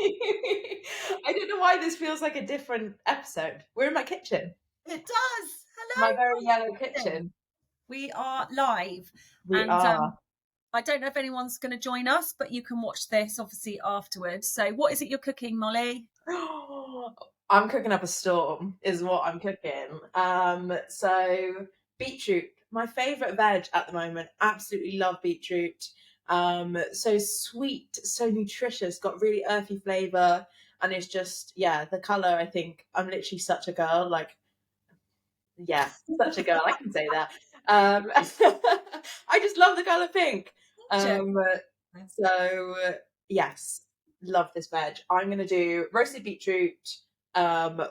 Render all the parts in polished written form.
I don't know why this feels like a different episode. We're in my kitchen, It does. my Hello. very yellow Martin. kitchen. We are live, We and are. I don't know if anyone's going to join us, but you can watch this obviously afterwards. So, what is it you're cooking, Molly? I'm cooking up a storm, is what I'm cooking. So beetroot, my favourite veg at the moment. Absolutely love beetroot. So sweet, so nutritious, got really earthy flavour, and it's just the colour. I think I'm literally such a girl. Like, yeah, such a girl. I can say that. I just love the colour pink. Um, so yes, love this veg. I'm gonna do roasted beetroot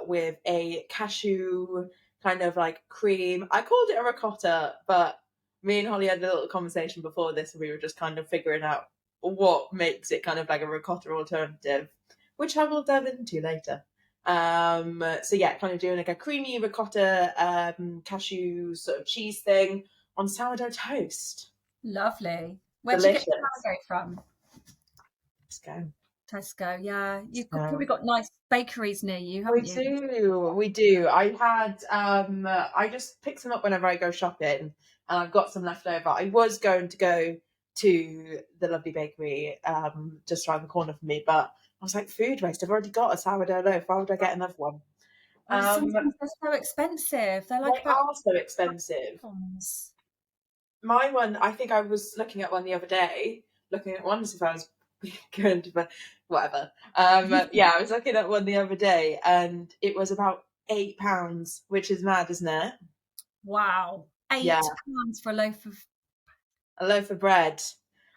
with a cashew kind of like cream. I called it a ricotta, but me and Holly had a little conversation before this, and we were just kind of figuring out what makes it kind of like a ricotta alternative, which I will delve into later. So yeah, kind of doing like a creamy ricotta cashew sort of cheese thing on sourdough toast. Lovely. Where'd you get Delicious. your sourdough from? Let's go. Tesco. Yeah, you've So probably got nice bakeries near you, we haven't you? do, we do. I just pick some up whenever I go shopping, and I've got some left over. I was going to go to the lovely bakery just around the corner from me, but I was like, food waste. I've already got a sourdough loaf. Why would I get another one? Oh, Um, sometimes they're so expensive. They're like they about are so expensive. £5. My one, I think I was looking at one the other day, looking at one as if I was going to, but whatever. Yeah, I was looking at one the other day, and it was about £8, which is mad, isn't it? Wow, Yeah, £8 for a loaf of. a loaf of bread,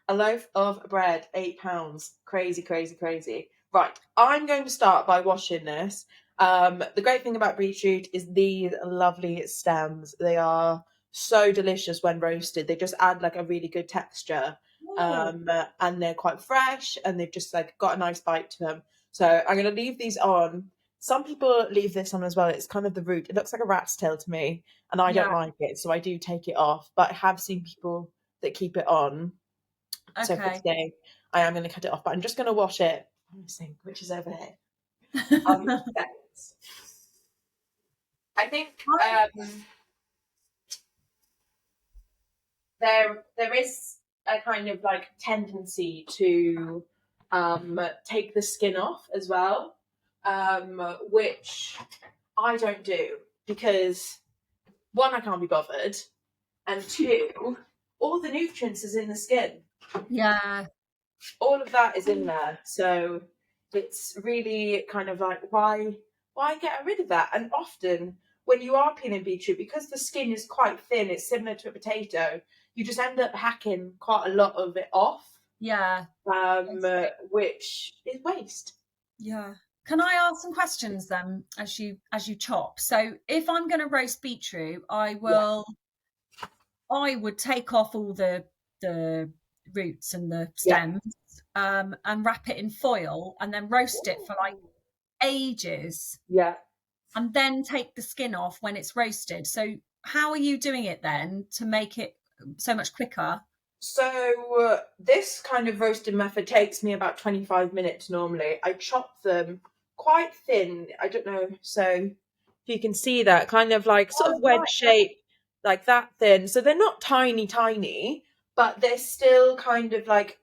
a loaf of bread, £8, crazy, crazy, crazy. Right, I'm going to start by washing this. The great thing about beetroot is these lovely stems. They are so delicious when roasted. They just add like a really good texture. Oh, And they're quite fresh, and they've just like got a nice bite to them. So I'm going to leave these on. Some people leave this on as well. It's kind of the root. It looks like a rat's tail to me, and I don't yeah. like it, so I do take it off. But I have seen people that keep it on. So for Okay. today, I am going to cut it off, but I'm just going to wash it from the sink, which is over here. Seconds. I think there is a kind of like tendency to take the skin off as well, which I don't do because one, I can't be bothered, and two, all the nutrients is in the skin. Yeah. All of that is in there. So it's really kind of like why get rid of that? And often when you are peeling beetroot, because the skin is quite thin, it's similar to a potato, you just end up hacking quite a lot of it off, Yeah. which is waste. Yeah. Can I ask some questions then as you chop? So if I'm going to roast beetroot, Yeah. I would take off all the roots and the Yeah. stems, and wrap it in foil and then roast it for like ages, Yeah. and then take the skin off when it's roasted. So how are you doing it then to make it so much quicker? So this kind of roasting method takes me about 25 minutes normally. I chop them quite thin. I don't know. So if you can see that kind of like sort of Oh, wedge right. shape, like that thin. So they're not tiny, tiny, but they're still kind of like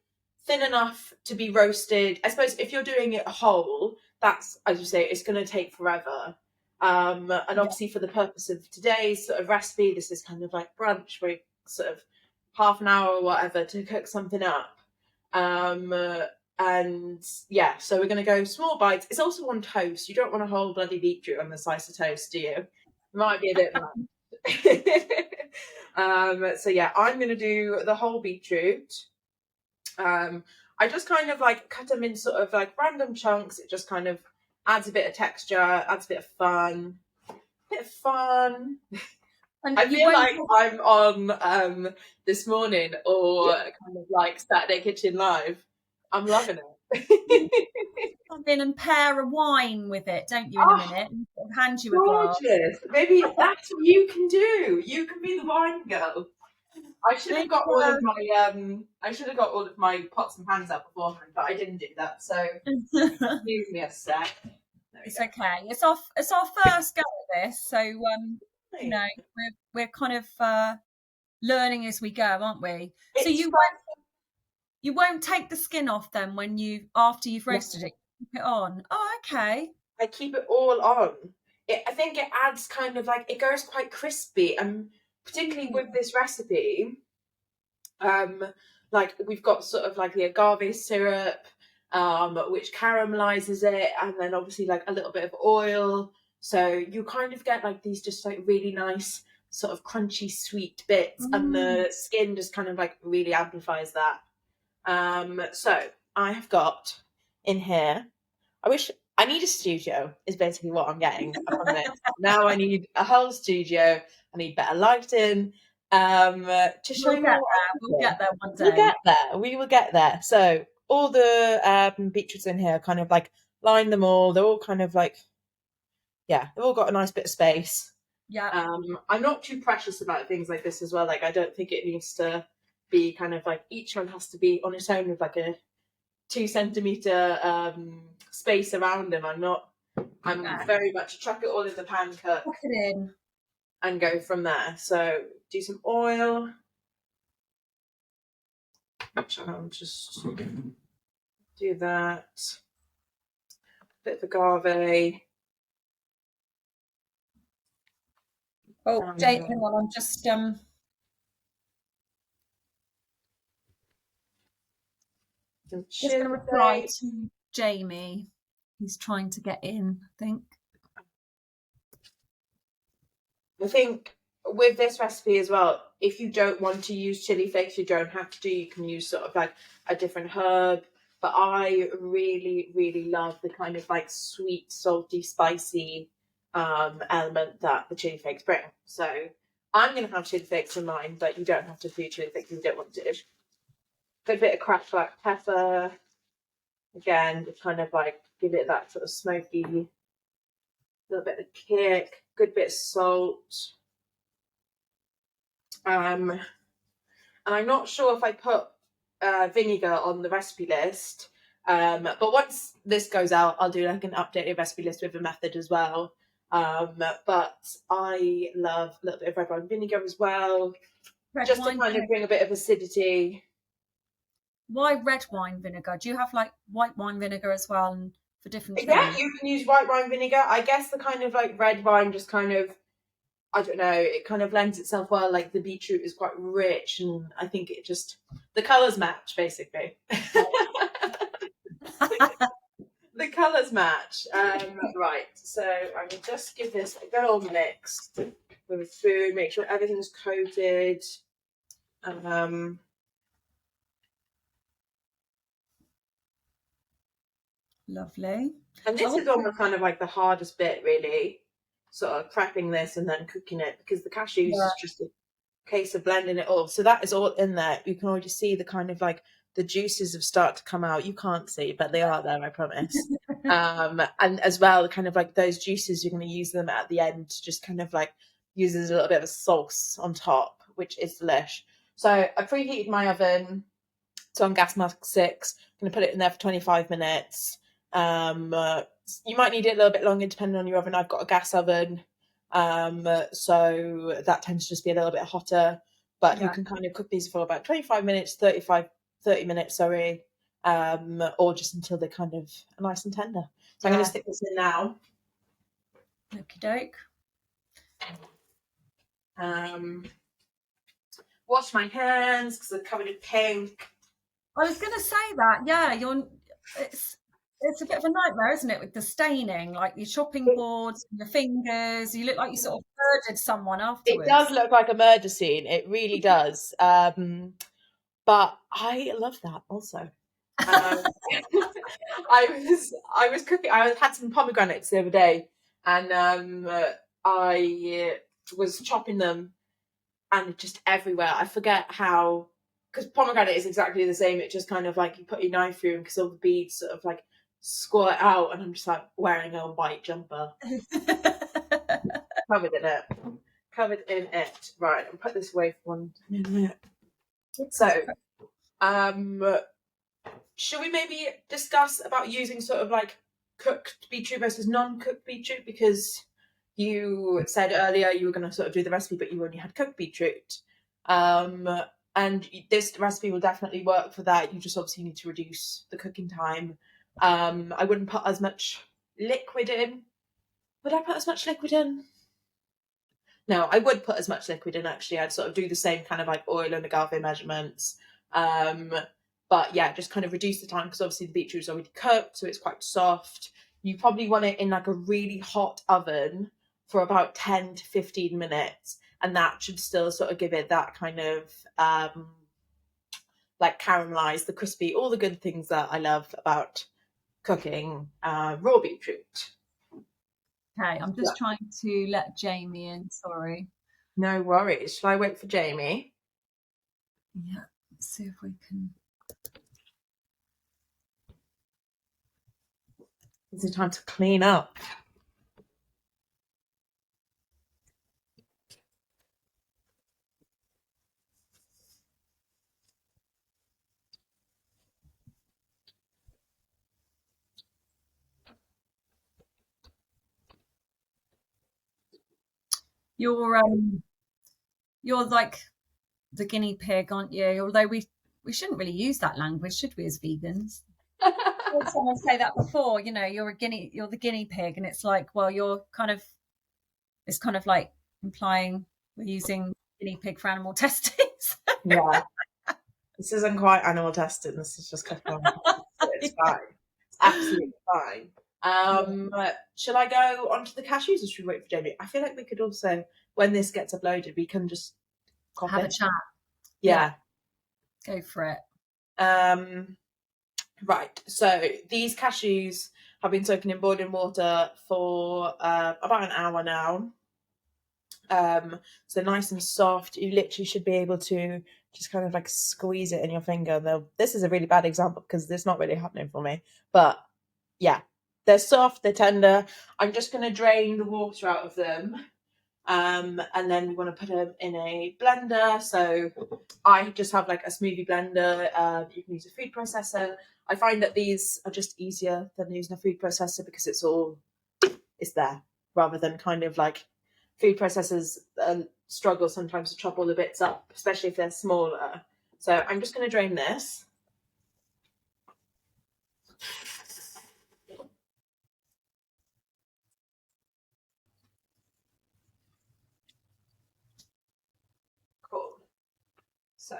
thin enough to be roasted. I suppose if you're doing it whole, that's, as you say, it's going to take forever. And Yeah. obviously for the purpose of today's sort of recipe, this is kind of like brunch, where sort of half an hour or whatever to cook something up. And yeah, so we're going to go small bites. It's also on toast. You don't want a whole bloody beetroot on a slice of toast, do you? It might be a bit much. So yeah, I'm going to do the whole beetroot. I just kind of like cut them in sort of like random chunks. It just kind of adds a bit of texture, adds a bit of fun. Bit of fun. And I you feel won't like I'm on This Morning or kind of like Saturday Kitchen Live. I'm loving it. come in and pair a wine with it, don't you, in a Oh, minute? And sort of hand you a glass. gorgeous. Maybe that's what you can do. You can be the wine girl. I should have got all of my I should have got all of my pots and pans out beforehand, but I didn't do that. So excuse me a sec. There we It's go. okay. It's our first go at this, so you Right. know we're kind of learning as we go, aren't we? So It's you won't take the skin off then when you after you've fun. roasted it. Keep it on. Oh, okay. I keep it all on. I think it adds kind of like it goes quite crispy, and particularly with this recipe, um, like we've got sort of like the agave syrup, which caramelizes it, and then obviously like a little bit of oil. So you kind of get like these just like really nice sort of crunchy sweet bits, and Mm. the skin just kind of like really amplifies that. So I have got in here. I wish I need a studio. Is basically what I'm getting from this. Now I need a whole studio. I need better lighting. To show We'll you get all what there. I'm We'll cooking. get there one We'll day. get there. We will get there. So all the beetroots in here, kind of like line them all. They're all kind of like they've all got a nice bit of space. Yeah. I'm not too precious about things like this as well. Like I don't think it needs to be kind of like each one has to be on its own with like a 2 centimeter space around them. I'm Yeah. very much chuck it all in the pan, cook, Put it in. and go from there. So do some oil, which I'll just do that. Bit of agave. Oh, Jake, hang Some on. I'm just going to reply chili. to Jamie. He's trying to get in, I think. I think with this recipe as well, if you don't want to use chili flakes, you don't have to. You can use sort of like a different herb. But I really, really love the kind of like sweet, salty, spicy element that the chili flakes bring. So I'm going to have chili flakes in mine, but you don't have to do chili flakes if you don't want to. Good bit of cracked black pepper. Again, just kind of like give it that sort of smoky, little bit of kick. Good bit of salt. And I'm not sure if I put vinegar on the recipe list. But once this goes out, I'll do like an updated recipe list with a method as well. But I love a little bit of red wine vinegar as well, Red just to wine kind of vinegar. bring a bit of acidity. Why red wine vinegar? Do you have like white wine vinegar as well and for different Yeah, things? you can use white wine vinegar. I guess the kind of like red wine just kind of, I don't know, it kind of lends itself well. Like the beetroot is quite rich, and I think it just, the colours match basically. The colours match. Right, so I will just give this a good old mix with a spoon, make sure everything's coated. Um, Lovely. and I this is almost kind of like the hardest bit, really, sort of prepping this and then cooking it, because the cashews yeah. is just a case of blending it all. So that is all in there. You can already see the kind of like the juices have started to come out. You can't see, but they are there, I promise. And as well, kind of like those juices, you're going to use them at the end to just kind of like use as a little bit of a sauce on top, which is delish. So I preheated my oven. So on gas mark 6, I'm going to put it in there for 25 minutes. You might need it a little bit longer depending on your oven. I've got a gas oven, so that tends to just be a little bit hotter. But you Yeah. can kind of cook these for about 25 minutes, 30 minutes, sorry, or just until they're kind of nice and tender. So I'm going to stick this in now. Okie doke. Wash my hands because they're covered in pink. I was going to say that. Yeah, it's a bit of a nightmare, isn't it, with the staining, like your chopping boards, your fingers. You look like you sort of murdered someone It does afterwards. look like a murder scene. It really does. But I love that also. I was cooking. I had some pomegranates the other day, and I was chopping them, and just everywhere. I forget how, because pomegranate is exactly the same. It just kind of like you put your knife through, and because all the beads sort of like squirt out, and I'm just like wearing a white jumper covered in it. covered in it. Right, I'll put this away for 1 minute. So, should we maybe discuss about using sort of like cooked beetroot versus non-cooked beetroot? Because you said earlier you were going to sort of do the recipe, but you only had cooked beetroot. And this recipe will definitely work for that. You just obviously need to reduce the cooking time. I wouldn't put as much liquid in. Would I put as much liquid in? No, I would put as much liquid in, actually. I'd sort of do the same kind of like oil and agave measurements. But yeah, just kind of reduce the time because obviously the beetroot is already cooked, so it's quite soft. You probably want it in like a really hot oven for about 10 to 15 minutes. And that should still sort of give it that kind of like caramelize, the crispy, all the good things that I love about cooking raw beetroot. Okay, I'm just trying to let Jamie in, sorry. No worries. Shall I wait for Jamie? Yeah, let's see if we can. Is it time to clean up? You're like the guinea pig, aren't you? Although we shouldn't really use that language, should we, as vegans? I heard someone say that before, you know, you're the guinea pig, and it's like, well, it's kind of like implying we're using guinea pig for animal testing. Yeah. This isn't quite animal testing, this is just cooking. It's fine. It's absolutely fine. Shall I go onto the cashews or should we wait for Jamie? I feel like we could also, when this gets uploaded, we can just have a chat. Yeah. Go for it. Right, so these cashews have been soaking in boiling water for about an hour now. So nice and soft. You literally should be able to just kind of like squeeze it in your finger. This is a really bad example because it's not really happening for me. But yeah, they're soft, they're tender. I'm just going to drain the water out of them. And then we want to put them in a blender. So I just have like a smoothie blender. You can use a food processor. I find that these are just easier than using a food processor because it's there rather than kind of like food processors struggle sometimes to chop all the bits up, especially if they're smaller. So I'm just going to drain this. Cool. So.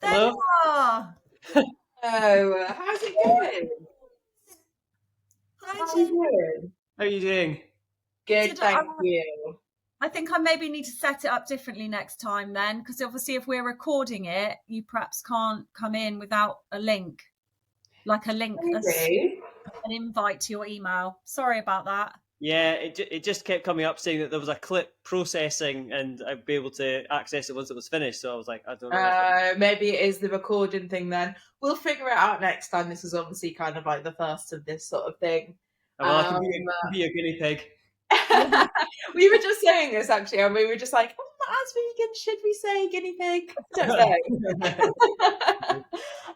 There you are. Oh, how's it going? Hi, How are you doing? How are you doing? Good, thank you. I think I maybe need to set it up differently next time then, because obviously if we're recording it, you perhaps can't come in without a link, like an invite to your email. Sorry about that. Yeah, it just kept coming up saying that there was a clip processing and I'd be able to access it once it was finished. So I was like, I don't know. Maybe it is the recording thing then. We'll figure it out next time. This is obviously kind of like the first of this sort of thing. Well, I can be a guinea pig. We were just saying this actually, and we were just like, as vegan, should we say guinea pig? Don't know.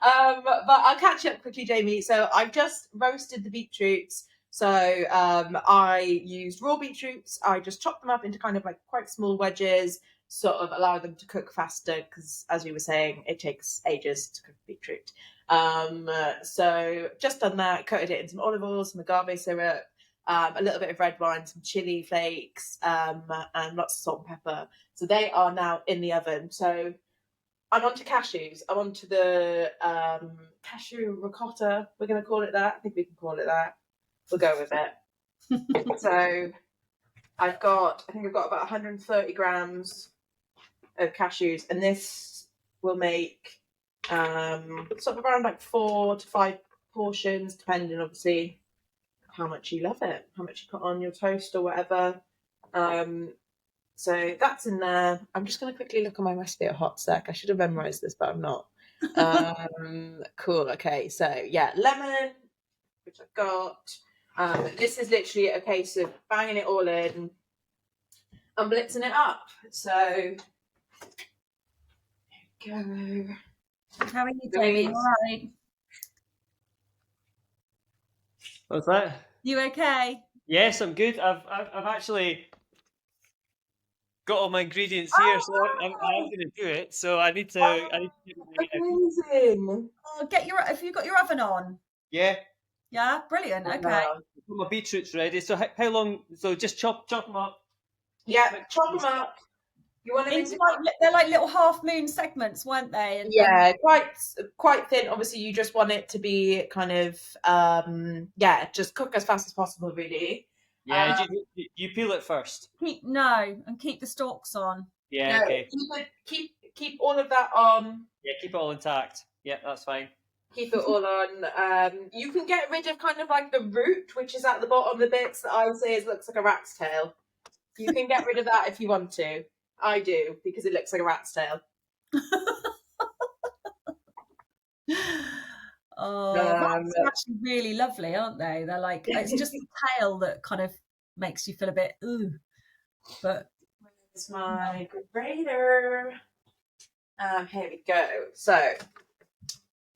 But I'll catch you up quickly, Jamie. So I've just roasted the beetroots. So I used raw beetroots. I just chopped them up into kind of like quite small wedges, sort of allow them to cook faster because, as we were saying, it takes ages to cook beetroot. So just done that, coated it in some olive oil, some agave syrup, a little bit of red wine, some chilli flakes, and lots of salt and pepper. So they are now in the oven. So I'm onto cashews. I'm onto the cashew ricotta. We're going to call it that. I think we can call it that. We'll go with it. So I've got about 130 grams of cashews, and this will make sort of around like 4 to 5 portions, depending obviously how much you love it, how much you put on your toast or whatever. So that's in there. I'm just going to quickly look on my recipe at hot sec. I should have memorized this, but I'm not. Cool. Okay. So yeah, lemon, which I've got. This is literally a case of banging it all in. I'm blitzing it up. So, there we go. How are you, Jamie? All right. What's that? You okay? Yes, I'm good. I've actually got all my ingredients here, so I'm going to do it. So I need to. Amazing. Oh, have you got your oven on? Yeah. Yeah, brilliant. Okay. My beetroot's ready. So how long? So just chop them up. Yeah, chop them up. You want them into they're like little half moon segments, weren't they? Yeah, quite thin. Obviously, you just want it to be kind of just cook as fast as possible, really. Yeah, you peel it first. Keep the stalks on. Yeah, no, okay. Keep all of that on. Yeah, keep it all intact. Yeah, that's fine. Keep it all on. You can get rid of kind of like the root, which is at the bottom, the bits that I say looks like a rat's tail. You can get rid of that if you want to. I do, because it looks like a rat's tail. Rats are actually really lovely, aren't they? They're like, it's just the tail that kind of makes you feel a bit ooh. But where's my grater? Here we go. So,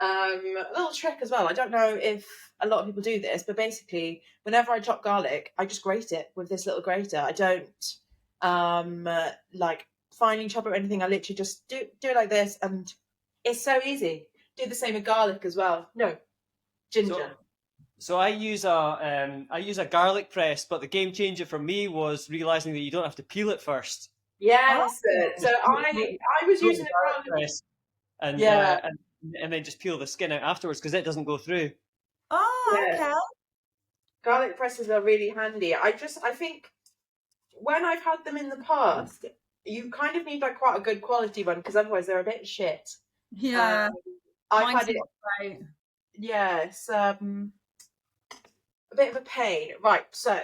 a little trick as well. I don't know if a lot of people do this, but basically, whenever I chop garlic, I just grate it with this little grater. I don't like finely chop it or anything. I literally just do it like this, and it's so easy. Do the same with garlic as well. No, ginger. So I use a garlic press, but the game changer for me was realizing that you don't have to peel it first. Yes. So I was using a garlic press, and then just peel the skin out afterwards because it doesn't go through. Oh, okay. Garlic presses are really handy. I think when I've had them in the past, you kind of need like quite a good quality one because otherwise they're a bit shit. Yeah. I've had it. Right. Yes. A bit of a pain. Right. So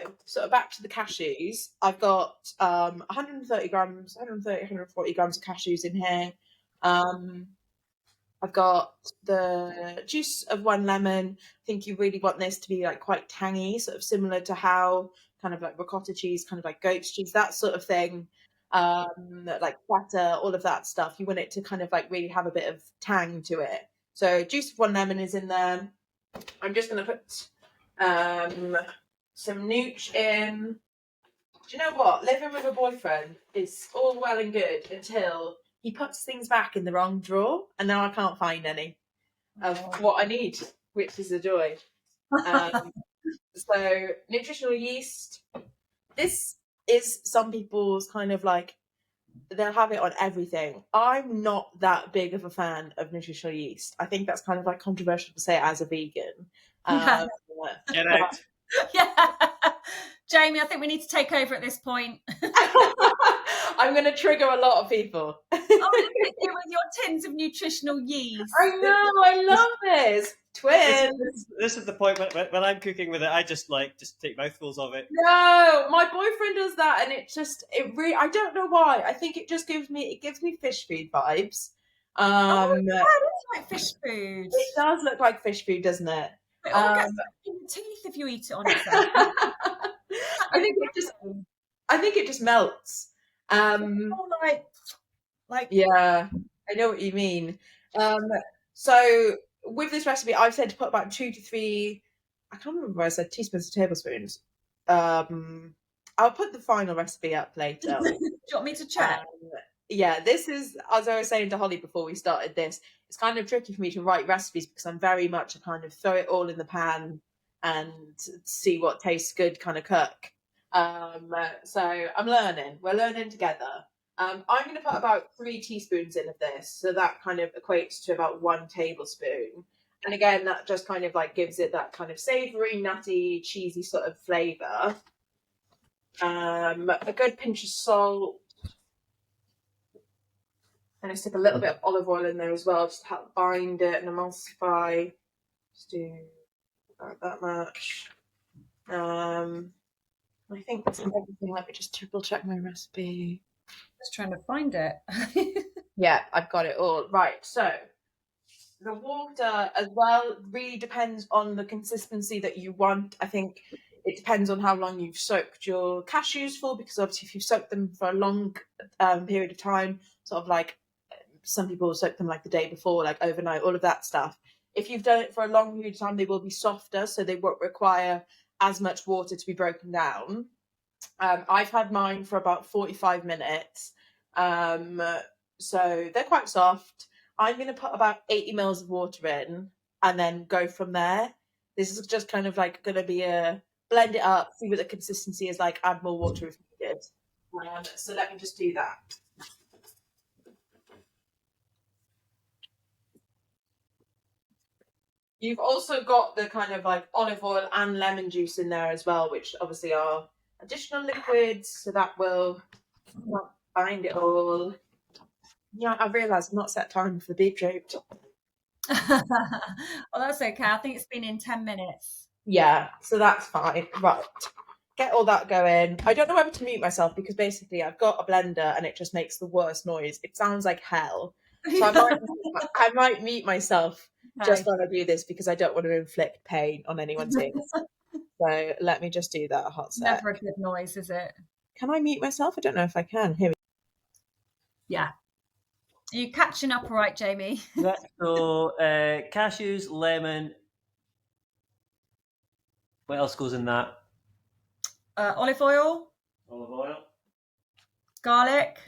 back to the cashews. I've got 140 grams of cashews in here. I've got the juice of 1 lemon. I think you really want this to be like quite tangy, sort of similar to how kind of like ricotta cheese, kind of like goat's cheese, that sort of thing. Like feta, all of that stuff. You want it to kind of like really have a bit of tang to it. So juice of 1 lemon is in there. I'm just going to put some nooch in. Do you know what? Living with a boyfriend is all well and good until he puts things back in the wrong drawer, and now I can't find any of what I need, which is a joy. So, nutritional yeast. This is some people's kind of like, they'll have it on everything. I'm not that big of a fan of nutritional yeast. I think that's kind of like controversial to say as a vegan. Get out. Yeah. Jamie, I think we need to take over at this point. I'm going to trigger a lot of people. Look at you with your tins of nutritional yeast. I know, I love this. Twins. This is the point when I'm cooking with it, I just take mouthfuls of it. No, my boyfriend does that, and it really, I don't know why. I think it just gives me fish food vibes. Yeah, it looks like fish food. It does look like fish food, doesn't it? It all gets in your teeth if you eat it on itself. I think it just melts. Yeah, I know what you mean. So with this recipe, I've said to put about 2 to 3. I can't remember where I said teaspoons or tablespoons. I'll put the final recipe up later. Do you want me to check? Yeah, this is, as I was saying to Holly before we started this, it's kind of tricky for me to write recipes because I'm very much a kind of throw it all in the pan and see what tastes good kind of cook. So I'm learning. We're learning together. I'm going to put about 3 teaspoons in of this. So that kind of equates to about 1 tablespoon. And again, that just kind of like gives it that kind of savoury, nutty, cheesy sort of flavour. A good pinch of salt. And I stick a little bit of olive oil in there as well, just to help bind it and emulsify. Just do about that much. I think that's everything. Let me just triple check my recipe. Just trying to find it. Yeah, I've got it all. Right, so the water as well really depends on the consistency that you want. I think it depends on how long you've soaked your cashews for, because obviously if you've soaked them for a long period of time, sort of like some people soak them like the day before, like overnight, all of that stuff. If you've done it for a long period of time, they will be softer, so they won't require as much water to be broken down. I've had mine for about 45 minutes. So they're quite soft. I'm going to put about 80 mils of water in and then go from there. This is just kind of like going to be a blend it up, see what the consistency is like, add more water if needed. So let me just do that. You've also got the kind of like olive oil and lemon juice in there as well, which obviously are additional liquids, so that will bind it all. Yeah, I realised I've not set time for the beetroot. Well, that's okay. I think it's been in 10 minutes. Yeah, so that's fine. Right. Get all that going. I don't know whether to mute myself because basically I've got a blender and it just makes the worst noise. It sounds like hell. So I might mute myself just while I do this because I don't want to inflict pain on anyone's ears. So let me just do that a hot sec. Never a good noise, is it? Can I mute myself? I don't know if I can. Here we go. Yeah. Are you catching up all right, Jamie? Yeah, so cashews, lemon. What else goes in that? Olive oil, Olive oil. garlic.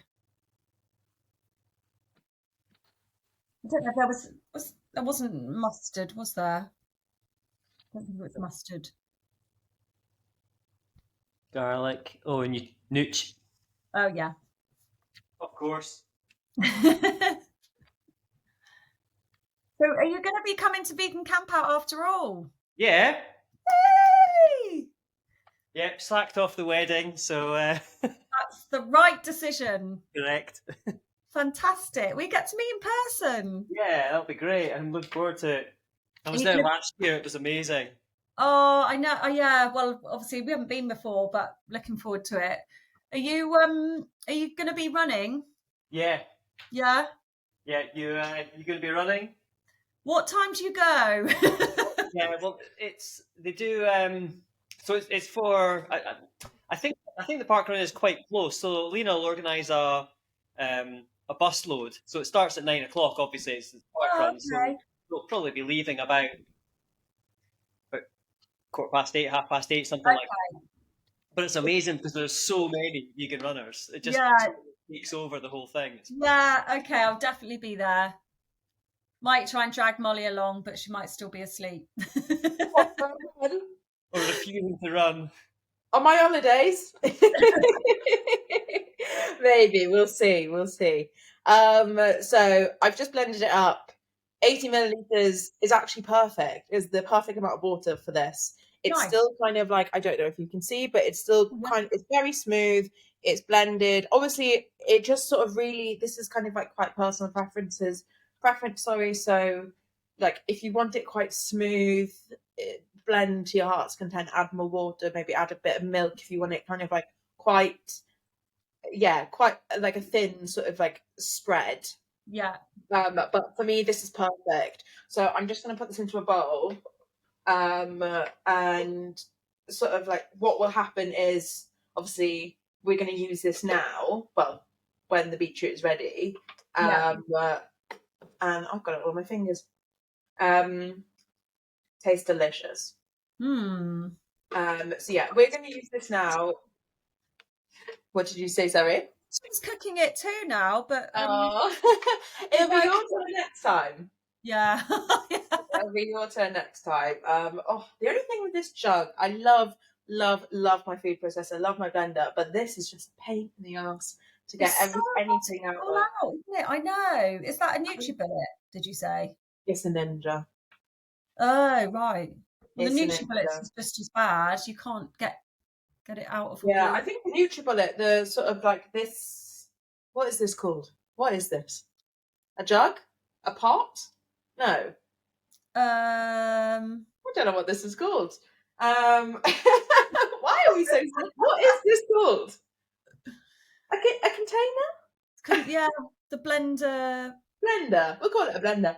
I don't know if there wasn't mustard, was there? I don't think it was mustard. Garlic. Oh, and you nooch. Oh, yeah. Of course. So are you going to be coming to Vegan Camp Out after all? Yeah. Yay! Yep, slacked off the wedding, so That's the right decision. correct. Fantastic. We get to meet in person. Yeah, that'll be great. I'm looking forward to it. I was there last year. It was amazing. Oh, I know. Oh, yeah. Well, obviously we haven't been before, but looking forward to it. Are you going to be running? Yeah. Yeah. Yeah. You going to be running? What time do you go? Yeah. Well, they do. So it's for. I think the park run is quite close. So Lena will organise a bus load. So it starts at 9 o'clock. Obviously, it's the park run. So we'll probably be leaving about 8:15, 8:30, something like that. But it's amazing because there's so many vegan runners. It just takes over the whole thing. Yeah, okay, I'll definitely be there. Might try and drag Molly along, but she might still be asleep. Or refusing to run. On my holidays? Maybe, we'll see. So I've just blended it up. 80 millilitres is actually perfect. Is the perfect amount of water for this. It's still kind of like, I don't know if you can see, but it's still it's very smooth. It's blended. Obviously, it just sort of really, this is kind of like quite personal preference. So like if you want it quite smooth, blend to your heart's content, add more water, maybe add a bit of milk if you want it kind of like quite like a thin sort of like spread. Yeah. But for me, this is perfect. So I'm just going to put this into a bowl. And sort of like what will happen is obviously we're going to use this now, well, when the beetroot is ready. And I've got it all on my fingers. Tastes delicious. So yeah, we're going to use this now. What did you say, sorry? She's cooking it too now, but it'll be your turn next time. Yeah. It'll be your turn next time. The only thing with this jug, I love my food processor, love my blender, but this is just a pain in the ass to get anything out of. Isn't it? I know. Is that a NutriBullet, did you say? It's a Ninja. Oh, right. Well, the It's NutriBullet is just as bad. You can't get it out of. Yeah, I think the NutriBullet, the sort of like this. What is this called? What is this? A jug? A pot? No. I don't know what this is called. Why are we so? What is this called? A container? Yeah, the blender. Blender. We'll call it a blender.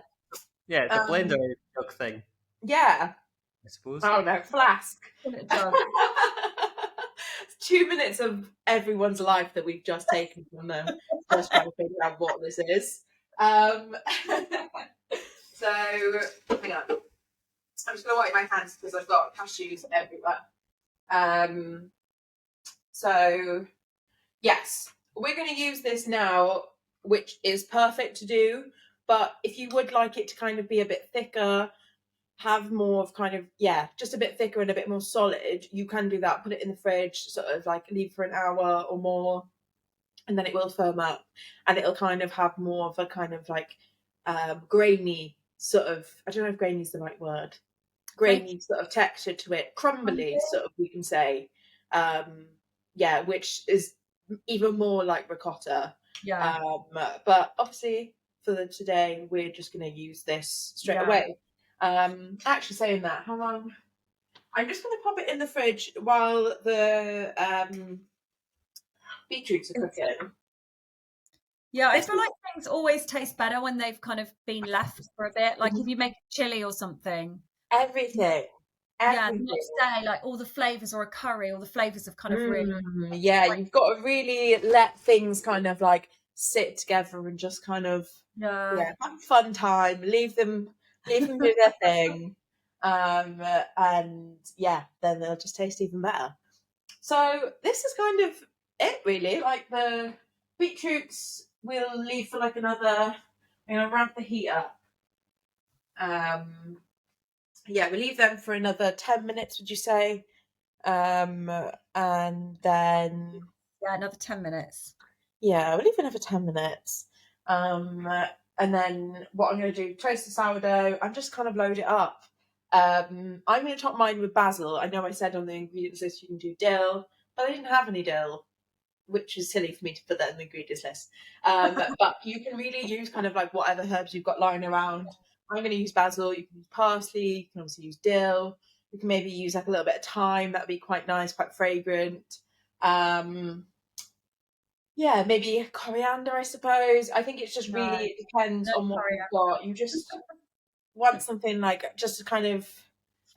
Yeah, it's a blender jug thing. Yeah. I suppose. Oh no, flask. It does. 2 minutes of everyone's life that we've just taken from them, just trying to figure out what this is. So, hang on. I'm just going to wipe my hands because I've got cashews everywhere. So, yes, we're going to use this now, which is perfect to do. But if you would like it to kind of be a bit thicker, have more of kind of, just a bit thicker and a bit more solid, you can do that. Put it in the fridge, sort of like leave for an hour or more, and then it will firm up and it'll kind of have more of a kind of like grainy sort of, I don't know if grainy is the right word, grainy sort of texture to it, crumbly sort of, we can say, which is even more like ricotta. But obviously for today we're just going to use this straight away. Actually saying that, how long? I'm just going to pop it in the fridge while the beetroots are cooking. Yeah, I feel like things always taste better when they've kind of been left for a bit. Like if you make chili or something. Everything. Yeah, the next day, like all the flavours, or a curry, all the flavours have kind of really... you've got to really let things kind of like sit together and just kind of have a fun time, leave them do their thing. And then they'll just taste even better. So this is kind of it really. Like the beetroots we'll leave for like another, I'm gonna ramp the heat up. We'll leave them for another 10 minutes, would you say? And then another 10 minutes. Yeah, we'll leave another 10 minutes. And then what I'm going to do, toast the sourdough and just kind of load it up. I'm going to top mine with basil. I know I said on the ingredients list you can do dill, but I didn't have any dill, which is silly for me to put that in the ingredients list. But you can really use kind of like whatever herbs you've got lying around. I'm going to use basil. You can use parsley. You can obviously use dill. You can maybe use like a little bit of thyme. That'd be quite nice, quite fragrant. Maybe coriander, I suppose. I think it's just really, it depends on what you've got. You just want something like just to kind of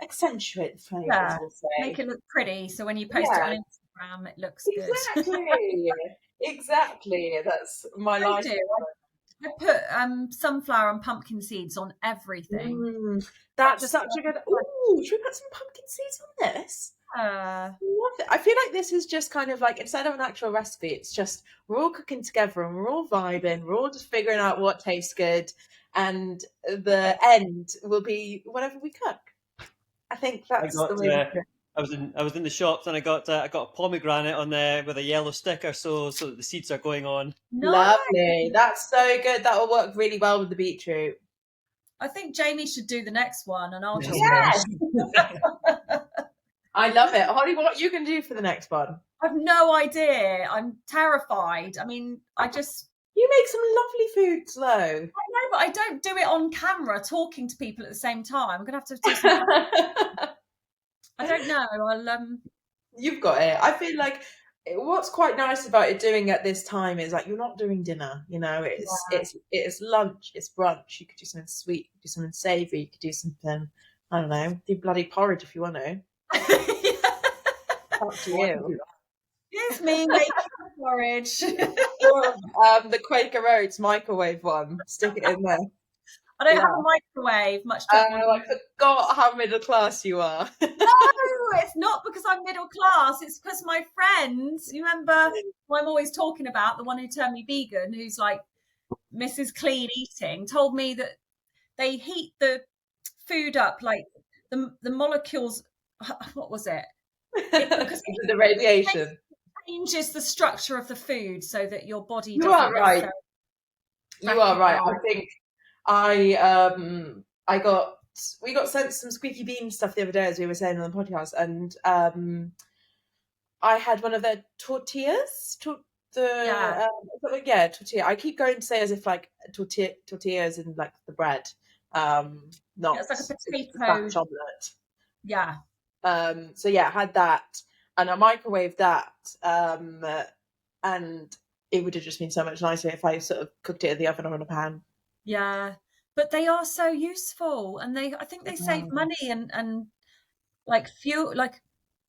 accentuate the flavours, we'll say. Make it look pretty, so when you post it on Instagram, it looks good. Exactly. That's my life. I put sunflower and pumpkin seeds on everything. That's such a good... Ooh, should we put some pumpkin seeds on this? I love it. I feel like this is just kind of like, instead of an actual recipe, it's just we're all cooking together and we're all vibing, we're all just figuring out what tastes good, and the end will be whatever we cook. I think that's the way. I was in the shops and I got a pomegranate on there with a yellow sticker, so that the seeds are going on. Nice. Lovely. That's so good. That will work really well with the beetroot. I think Jamie should do the next one, and I'll just. I love it. Holly, what are you going to do for the next one? I've no idea. I'm terrified. I mean, You make some lovely foods, though. I know, but I don't do it on camera, talking to people at the same time. I'm going to have to do something. I don't know. You've got it. I feel like what's quite nice about it doing at this time is like you're not doing dinner. You know, it's lunch, it's brunch. You could do something sweet, you could do something savoury, you could do something, I don't know, do bloody porridge if you want to. Up to you. It's me making porridge. Or the Quaker Oats microwave one. Stick it in there. I don't have a microwave. I forgot how middle class you are. No, it's not because I'm middle class. It's because my friends, you remember who I'm always talking about, the one who turned me vegan, who's like Mrs. Clean Eating, told me that they heat the food up, like the molecules. What was it? Because the radiation it changes the structure of the food so that your body. You are right. You are right. I think we got sent some squeaky bean stuff the other day, as we were saying on the podcast, and I had one of their tortillas. Tortilla. I keep going to say as if like tortillas and like the bread, not it's like a potato omelette. Yeah. I had that, and I microwaved that, and it would have just been so much nicer if I sort of cooked it in the oven or in a pan. Yeah, but they are so useful, and I think they save money, and like fuel, like,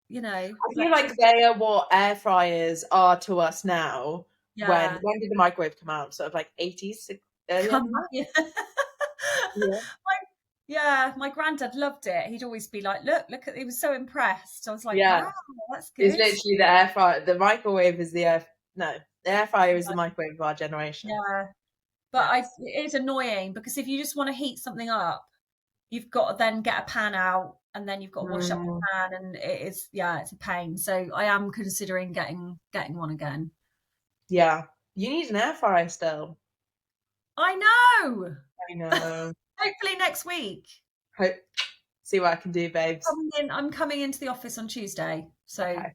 you know, I feel like they are what air fryers are to us now. yeah. When did the microwave come out? Sort of like 80s, earlier than that? Yeah. Yeah. Yeah, my granddad loved it. He'd always be like, look at, he was so impressed. I was like, Yeah. wow, that's It's good. literally the air fryer. The microwave is the air. No, the air fryer is the microwave of our generation. Yeah. But Yes. it is annoying because if you just want to heat something up, you've got to then get a pan out and then you've got to wash up the pan, and it is, yeah, it's a pain. So I am considering getting one again. Yeah. You need an air fryer still. I know. I know. Hopefully next week. See what I can do, babes. I'm coming into the office on Tuesday, so Okay.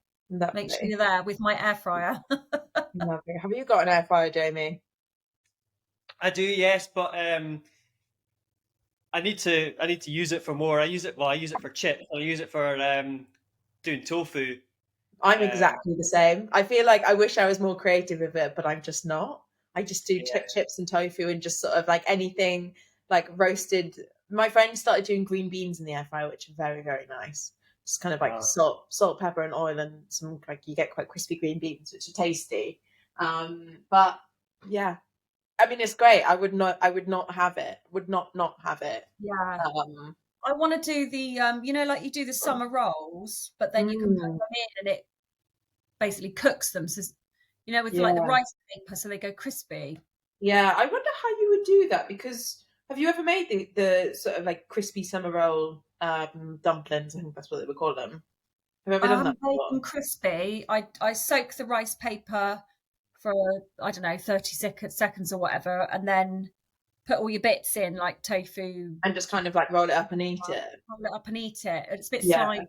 make sure you're there with my air fryer. Lovely. Have you got an air fryer, Jamie? I do, yes, but I need to use it for more. I use it for chips. I use it for doing tofu. I'm exactly the same. I feel like I wish I was more creative with it, but I'm just not. I just do chips and tofu and just sort of like anything like roasted. My friend started doing green beans in the air fryer, which are very, very nice. Just kind of like salt, pepper, and oil, and some like you get quite crispy green beans, which are tasty. But yeah, I mean it's great. I would not have it. Would not have it. Yeah. I want to do the you know, like you do the summer rolls, but then you can put them in and it basically cooks them. So you know, with like the rice paper, so they go crispy. Yeah, I wonder how you would do that, because have you ever made the sort of like crispy summer roll dumplings? I think that's what they would call them. Have you ever done that Made before? them crispy. I soak the rice paper for, I don't know, 30 seconds or whatever, and then put all your bits in, like tofu, and just kind of like roll it up and eat it. Roll it up and eat it. It's a bit slimy.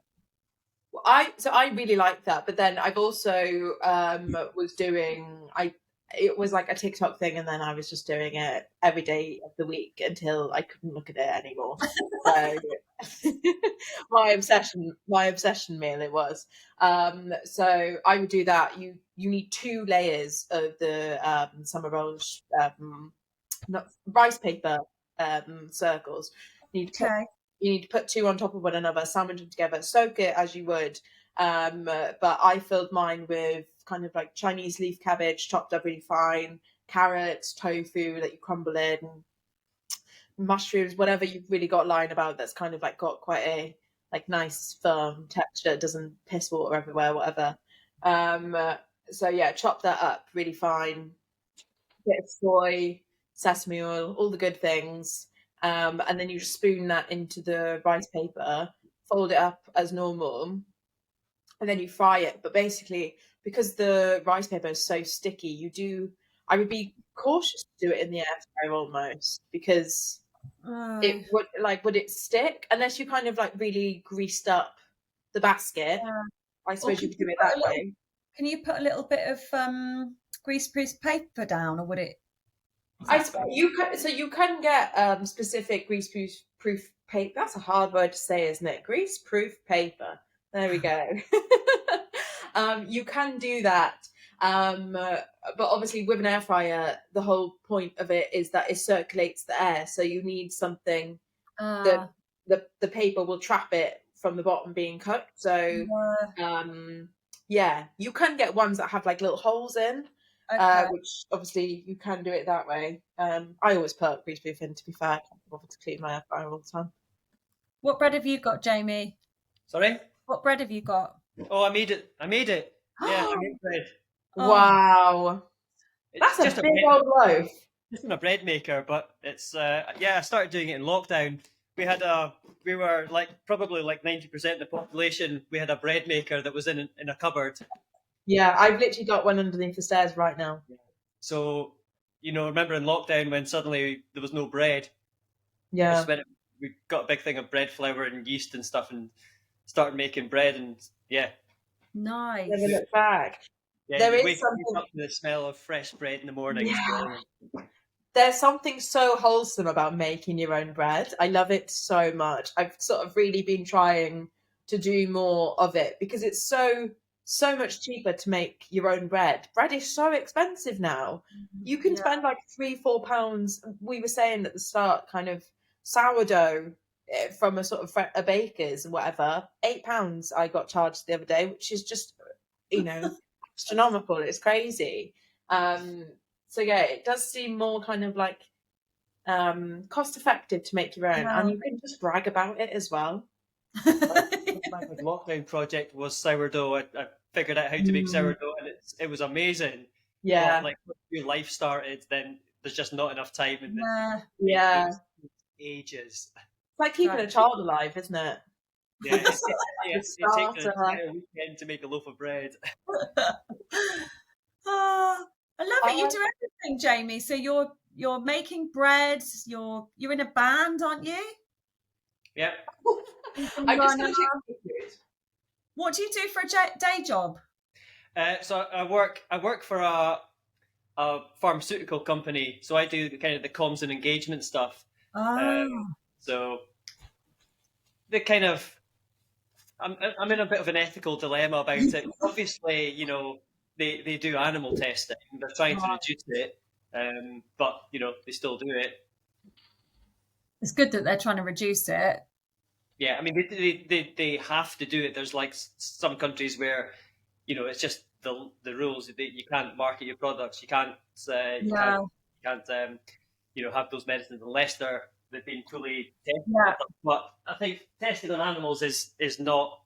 Well, I really like that, but then I've also was doing it was like a TikTok thing, and then I was just doing it every day of the week until I couldn't look at it anymore. So my obsession meal it was. So I would do that. You need 2 layers of the summer rolls, not rice paper circles. You need to put 2 on top of one another, sandwich them together, soak it as you would. But I filled mine with kind of like Chinese leaf cabbage, chopped up really fine, carrots, tofu that you crumble in, mushrooms, whatever you've really got lying about that's kind of like got quite a like nice firm texture, doesn't piss water everywhere, whatever. So yeah, chop that up really fine, bit of soy, sesame oil, all the good things. And then you just spoon that into the rice paper, fold it up as normal, and then you fry it. But basically, because the rice paper is so sticky, I would be cautious to do it in the air fryer almost, because it would it stick unless you kind of like really greased up the basket. I suppose you could do it that way. Can you put a little bit of greaseproof paper down, or would it? You can get specific greaseproof paper. That's a hard word to say, isn't it? Greaseproof paper. There we go. You can do that, but obviously with an air fryer, the whole point of it is that it circulates the air. So you need something that the paper will trap it from the bottom being cooked. So you can get ones that have like little holes in. Which obviously you can do it that way. I always put greaseproof in, to be fair. I can't bother to clean my air fryer all the time. What bread have you got, Jamie? Sorry? What bread have you got? Oh, I made it. Yeah, I made bread. Wow. That's a big old loaf. Just in a bread maker, but it's I started doing it in lockdown. We were like probably like 90% of the population. We had a bread maker that was in a cupboard. Yeah, I've literally got one underneath the stairs right now. So, remember in lockdown when suddenly there was no bread? Yeah. We got a big thing of bread flour and yeast and stuff and started making bread, and Nice. Never look back. Yeah, there is wake something up to the smell of fresh bread in the morning. Yeah. There's something so wholesome about making your own bread. I love it so much. I've sort of really been trying to do more of it because it's so much cheaper to make your own bread. Bread is so expensive now. You can spend like £3-4. We were saying at the start, kind of sourdough from a sort of a baker's or whatever. £8 I got charged the other day, which is just, astronomical. It's crazy. So yeah, it does seem more kind of like cost effective to make your own, and you can just brag about it as well. My lockdown project was sourdough. I figured out how to make sourdough, and it was amazing. Yeah. But like when your life started, then there's just not enough time, and Yeah. Ages. It's like keeping a child alive, isn't it? Yeah, it takes an entire weekend to make a loaf of bread. Oh, I love it. You do everything, Jamie. So you're making bread. You're in a band, aren't you? Yeah. What do you do for a day job? So I work for a pharmaceutical company. So I do kind of the comms and engagement stuff. So the kind of I'm in a bit of an ethical dilemma about it. Obviously, they do animal testing. They're trying to reduce it, but they still do it. It's good that they're trying to reduce it. Yeah, I mean they have to do it. There's like some countries where it's just the rules that you can't market your products. You can't have those medicines unless they've been fully tested. Yeah. But I think testing on animals is not.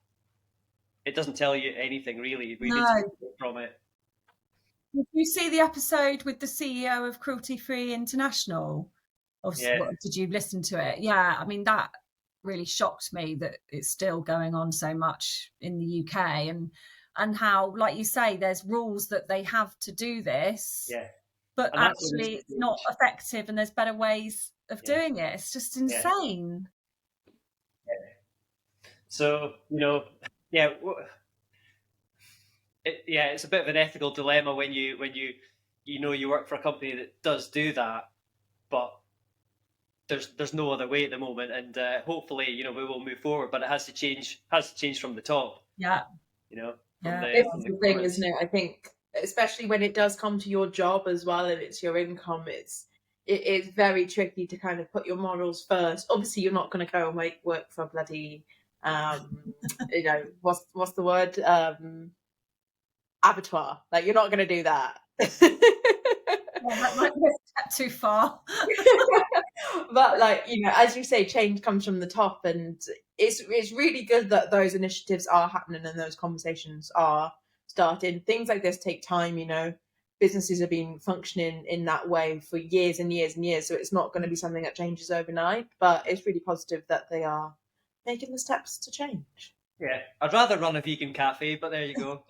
It doesn't tell you anything really. We need to get from it. Did you see the episode with the CEO of Cruelty Free International? Did you listen to it? Yeah, I mean that really shocked me that it's still going on so much in the UK, and how, like you say, there's rules that they have to do this. Yeah. But actually it's not effective, and there's better ways of doing it. It's just insane. Yeah. So, it's a bit of an ethical dilemma when you work for a company that does do that, but there's no other way at the moment, and hopefully we will move forward, but it has to change from the top. Yeah. This is the thing, isn't it? I think especially when it does come to your job as well and it's your income, it's very tricky to kind of put your morals first. Obviously you're not going to go and work for a bloody what's the word, abattoir. Like, you're not going to do that. That might be a step too far. But as you say, change comes from the top, and it's really good that those initiatives are happening and those conversations are starting. Things like this take time. Businesses have been functioning in that way for years and years and years, so it's not going to be something that changes overnight, but it's really positive that they are making the steps to change. Yeah, I'd rather run a vegan cafe, but there you go.